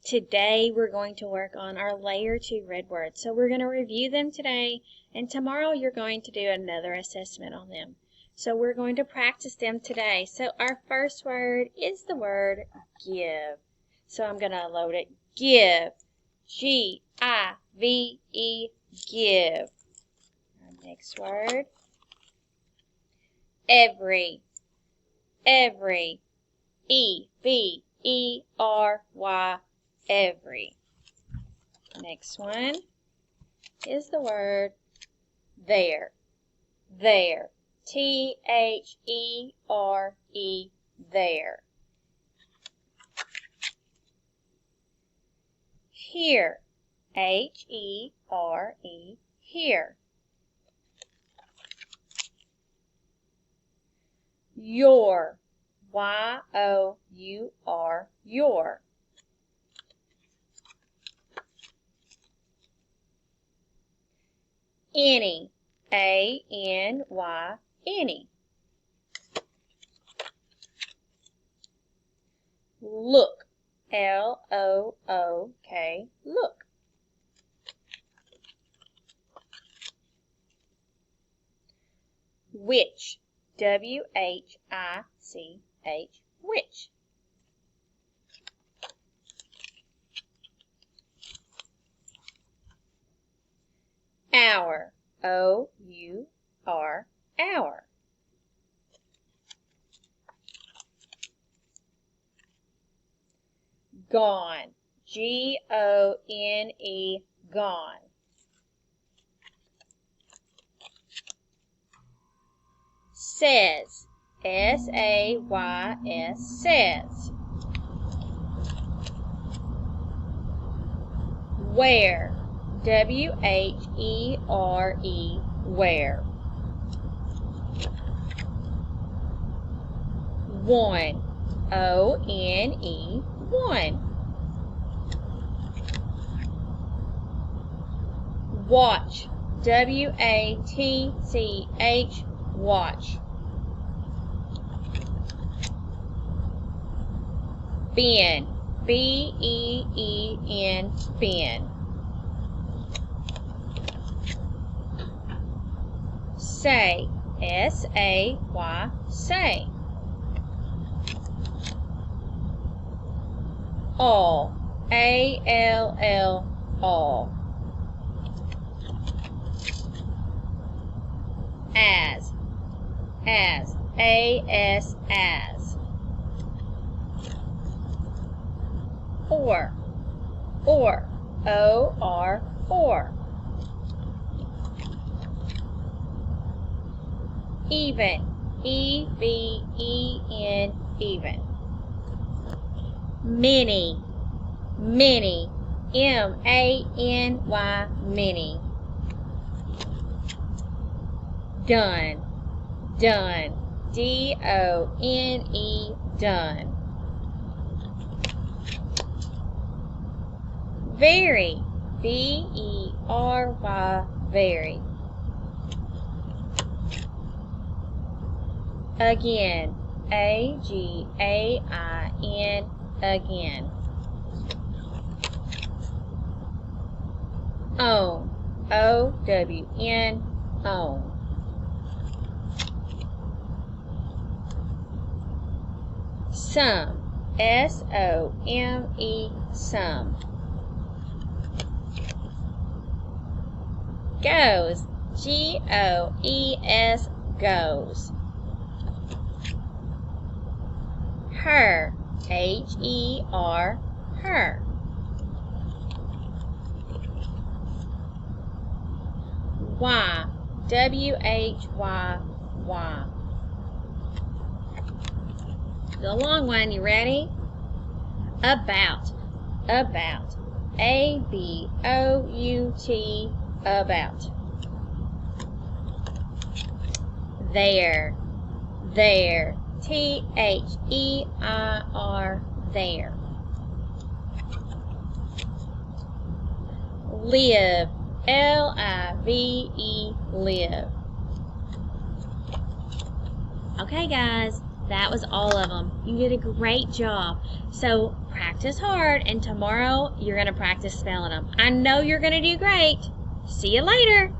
Today we're going to work on our Layer 2 red words. So we're going to review them today, and tomorrow you're going to do another assessment on them. So we're going to practice them today. So our first word is the word give. So I'm going to load it. Give. G-I-V-E. Give. Our next word. Every. Every. E-V-E-R-Y. Every. Next one is the word there. There. T-H-E-R-E. There. Here. H-E-R-E. Here. Your. Y-O-U-R. Your. Any. A-N-Y. Any. Look. L-O-O-K. Look. Which. W-H-I-C-H. Which. Hour. O-U-R. Hour. Gone. G-O-N-E. Gone. Says. S-A-Y-S. Says. Where. W-H-E-R-E. Where. One. O-N-E. One. Watch. W-A-T-C-H. Watch. Ben. B-E-E-N. Ben. Say. S-A-Y. Say. All. A-L-L. All. As. As. A-S. As. Or. O-R. Or. Even. E-V-E-N. Even. Many. Many. M-A-N-Y. Many. Done. Done. D-O-N-E. Done. Very. V-E-R-Y. Very. Again. A-G-A-I-N. Again. Own. O-W-N. Own. Some. S-O-M-E. Some. Goes. G-O-E-S. Goes. Her. H-E-R. Her. Why. W-H-Y. Why. The long one, you ready? About. About. A-B-O-U-T. About. There. There. T-H-E-I-R. There. Live. L-I-V-E. Live. Okay, guys. That was all of them. You did a great job. So practice hard, and tomorrow you're going to practice spelling them. I know you're going to do great. See you later.